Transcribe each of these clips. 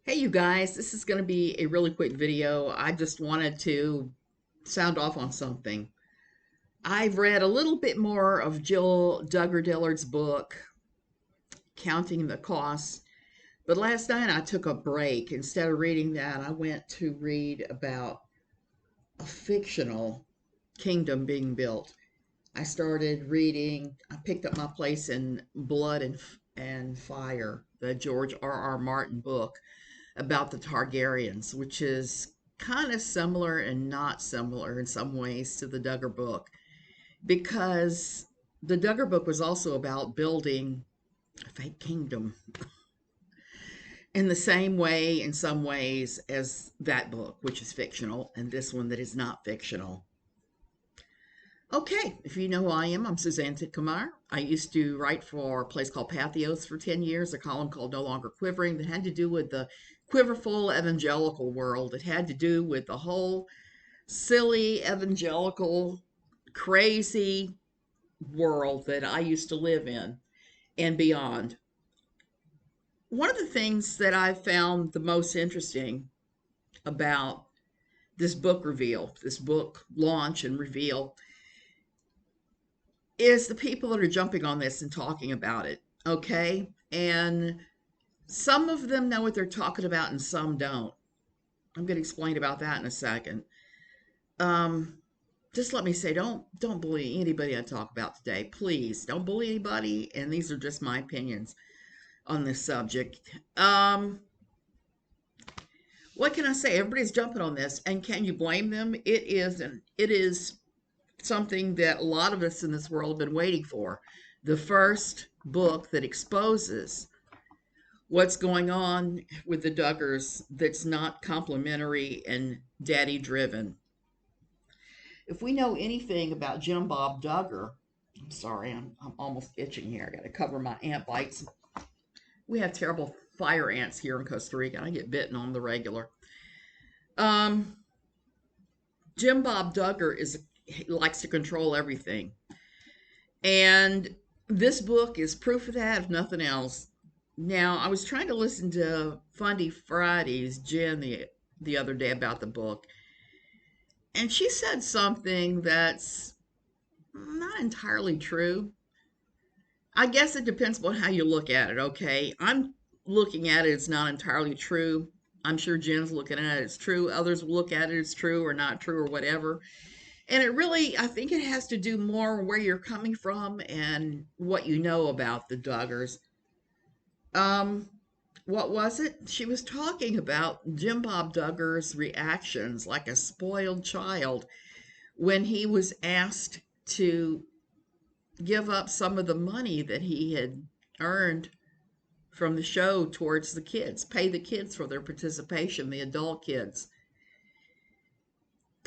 Hey you guys, this is going to be a really quick video. I just wanted to sound off on something. I've read a little bit more of Jill Duggar Dillard's book, Counting the Cost, but last night I took a break. Instead of reading that, I went to read about a fictional kingdom being built. I started reading, I picked up my place in Blood and Fire, the George R. Martin book about the Targaryens, which is kind of similar and not similar in some ways to the Duggar book, because the Duggar book was also about building a fake kingdom in the same way, in some ways, as that book, which is fictional, and this one that is not fictional. Okay, if you know who I am, I'm Suzanne Titkamar. I used to write for a place called Pathos for 10 years, a column called No Longer Quivering that had to do with the quiverful evangelical world. It had to do with the whole silly evangelical, crazy world that I used to live in and beyond. One of the things that I found the most interesting about this book reveal, this book launch and reveal, is the people that are jumping on this and talking about it, okay? And some of them know what they're talking about and some don't. I'm going to explain about that in a second. Um, just let me say, don't bully anybody I talk about today. Please don't bully anybody, and these are just my opinions on this subject. What can I say? Everybody's jumping on this, and can you blame them? It is something that a lot of us in this world have been waiting for. The first book that exposes what's going on with the Duggars that's not complimentary and daddy driven. If we know anything about Jim Bob Duggar, I'm sorry, I'm almost itching here. I got to cover my ant bites. We have terrible fire ants here in Costa Rica. I get bitten on the regular. Um, Jim Bob Duggar likes to control everything. And this book is proof of that, if nothing else. Now, I was trying to listen to Fundy Friday's Jen the other day about the book, and she said something that's not entirely true. I guess it depends on how you look at it, okay? I'm looking at it as not entirely true. I'm sure Jen's looking at it as true. Others will look at it as true or not true or whatever. And it really, I think it has to do more where you're coming from and what you know about the Duggars. Um, what was it? She was talking about Jim Bob Duggar's reactions like a spoiled child when he was asked to give up some of the money that he had earned from the show towards the kids, pay the kids for their participation, the adult kids,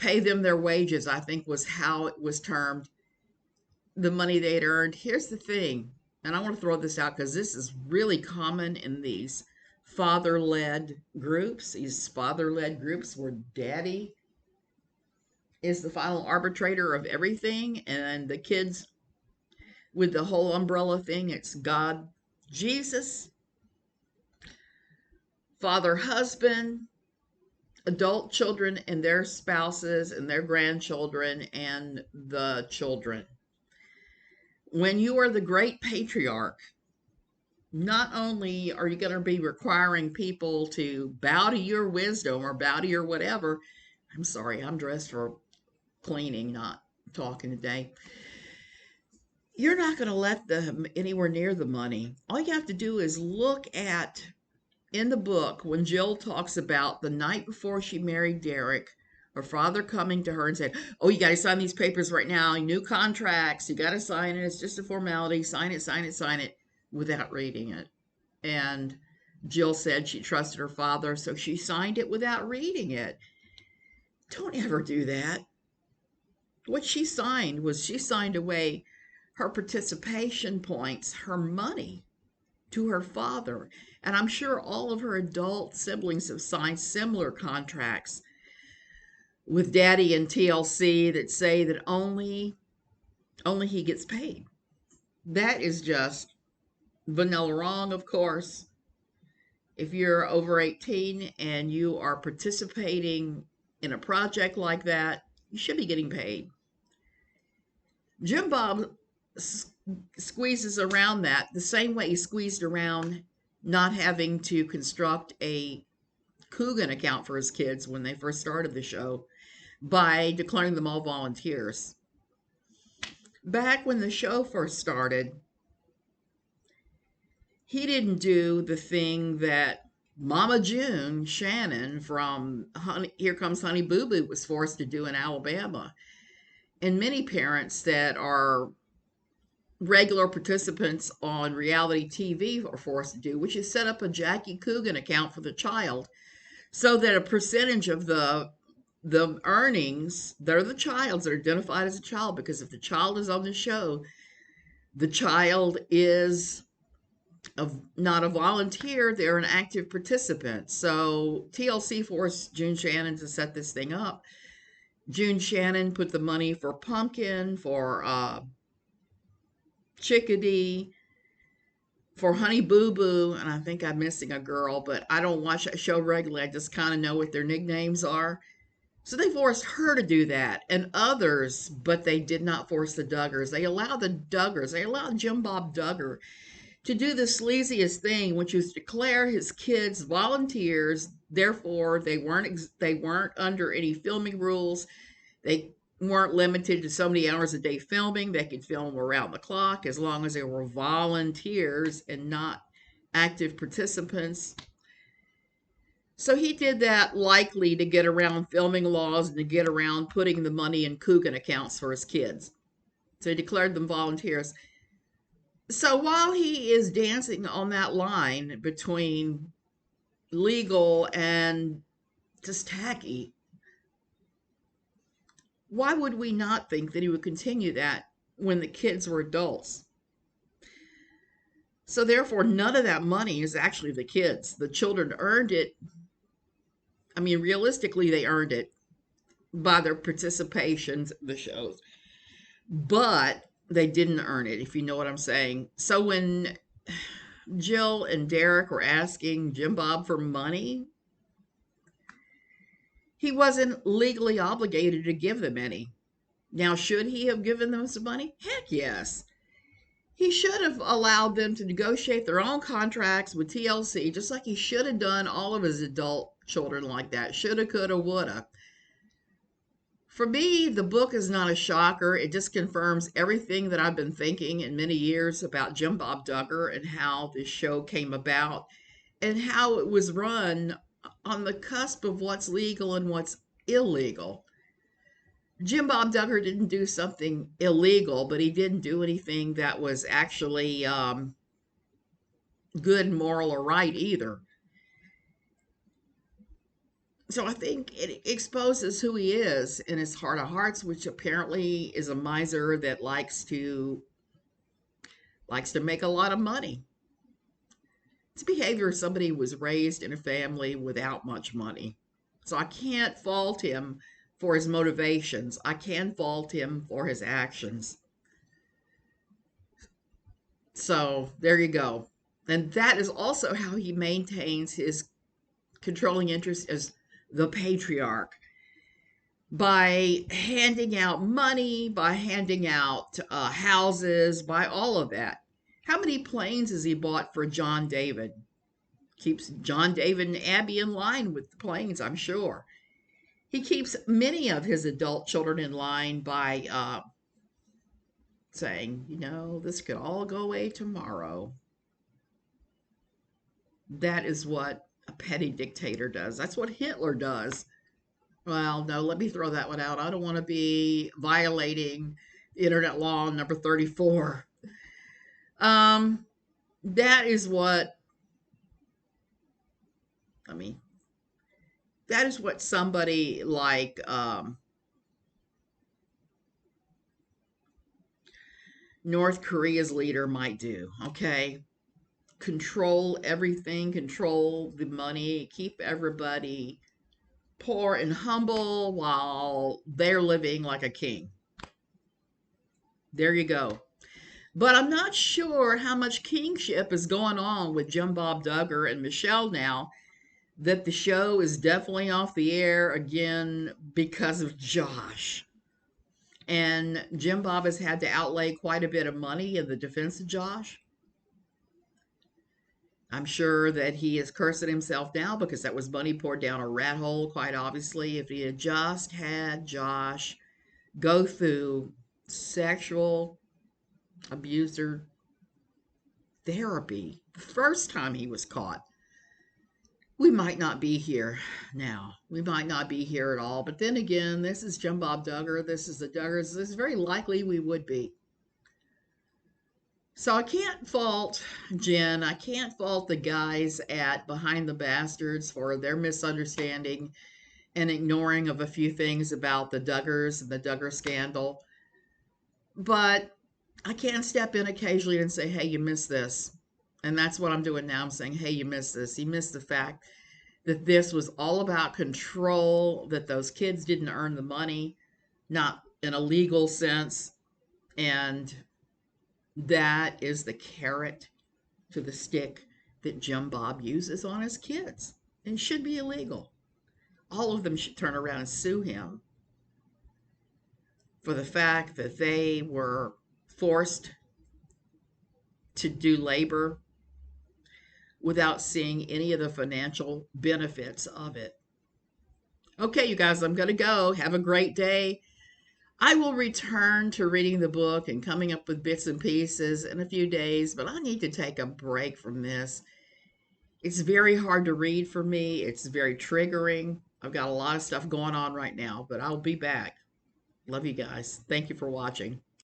pay them their wages, I think was how it was termed, the money they'd earned. Here's the thing, and I want to throw this out because this is really common in these father-led groups, where daddy is the final arbitrator of everything, and the kids with the whole umbrella thing, it's God, Jesus, father, husband, adult children and their spouses and their grandchildren and the children. When you are the great patriarch, not only are you going to be requiring people to bow to your wisdom or bow to your whatever. I'm sorry, I'm dressed for cleaning, not talking today. You're not going to let them anywhere near the money. All you have to do is look at in the book when Jill talks about the night before she married Derek, her father coming to her and said, "Oh, you got to sign these papers right now, new contracts, you got to sign it, it's just a formality, sign it, sign it, sign it," without reading it. And Jill said she trusted her father, so she signed it without reading it. Don't ever do that. What she signed was she signed away her participation points, her money, to her father. And I'm sure all of her adult siblings have signed similar contracts with daddy and TLC that say that only he gets paid. That is just vanilla wrong, of course. If you're over 18 and you are participating in a project like that, you should be getting paid. Jim Bob squeezes around that the same way he squeezed around not having to construct a Coogan account for his kids when they first started the show by declaring them all volunteers. Back when the show first started, he didn't do the thing that Mama June Shannon from Here Comes Honey Boo Boo was forced to do in Alabama. And many parents that are regular participants on reality TV are forced to do, which is set up a Jackie Coogan account for the child so that a percentage of the earnings, they're the child's, are identified as a child, because if the child is on the show, the child is not a volunteer, they're an active participant. So TLC forced June Shannon to set this thing up. June Shannon put the money for Pumpkin, for Chickadee, for Honey Boo Boo, and I think I'm missing a girl, but I don't watch that show regularly. I just kind of know what their nicknames are. So they forced her to do that, and others, but they did not force the Duggars. They allowed Jim Bob Duggar to do the sleaziest thing, which is declare his kids volunteers. Therefore, they weren't under any filming rules. They weren't limited to so many hours a day filming. They could film around the clock as long as they were volunteers and not active participants. So he did that, likely to get around filming laws and to get around putting the money in Coogan accounts for his kids. So he declared them volunteers. So while he is dancing on that line between legal and just tacky, why would we not think that he would continue that when the kids were adults? So therefore, none of that money is actually the kids. The children earned it. I mean, realistically, they earned it by their participations in the shows, but they didn't earn it, if you know what I'm saying. So when Jill and Derek were asking Jim Bob for money, he wasn't legally obligated to give them any. Now, should he have given them some money? Heck yes. He should have allowed them to negotiate their own contracts with TLC, just like he should have done all of his adult children like that. Shoulda, coulda, woulda. For me, the book is not a shocker. It just confirms everything that I've been thinking in many years about Jim Bob Duggar and how this show came about and how it was run on the cusp of what's legal and what's illegal. Jim Bob Duggar didn't do something illegal, but he didn't do anything that was actually good, moral, or right either. So I think it exposes who he is in his heart of hearts, which apparently is a miser that likes to make a lot of money. It's behavior of somebody who was raised in a family without much money. So I can't fault him for his motivations. I can fault him for his actions. So there you go. And that is also how he maintains his controlling interest as the patriarch, by handing out money, by handing out houses, by all of that. How many planes has he bought for John David? Keeps John David and Abby in line with the planes, I'm sure. He keeps many of his adult children in line by saying, this could all go away tomorrow. That is what a petty dictator does. That's what Hitler does. Well, no, let me throw that one out. I don't want to be violating internet law number 34. That is what, that is what somebody like North Korea's leader might do, okay? Control everything, control the money, keep everybody poor and humble while they're living like a king. There you go. But I'm not sure how much kingship is going on with Jim Bob Duggar and Michelle now that the show is definitely off the air again because of Josh. And Jim Bob has had to outlay quite a bit of money in the defense of Josh. I'm sure that he is cursing himself now because that was money poured down a rat hole, quite obviously. If he had just had Josh go through sexual abuser therapy the first time he was caught, we might not be here now. We might not be here at all. But then again, this is Jim Bob Duggar. This is the Duggars. This is very likely we would be. So I can't fault Jen. I can't fault the guys at Behind the Bastards for their misunderstanding and ignoring of a few things about the Duggars and the Duggar scandal. But I can step in occasionally and say, hey, you missed this. And that's what I'm doing now. I'm saying, hey, you missed this. You missed the fact that this was all about control, that those kids didn't earn the money, not in a legal sense. And that is the carrot to the stick that Jim Bob uses on his kids. And should be illegal. All of them should turn around and sue him for the fact that they were forced to do labor without seeing any of the financial benefits of it. Okay, you guys, I'm going to go. Have a great day. I will return to reading the book and coming up with bits and pieces in a few days, but I need to take a break from this. It's very hard to read for me. It's very triggering. I've got a lot of stuff going on right now, but I'll be back. Love you guys. Thank you for watching.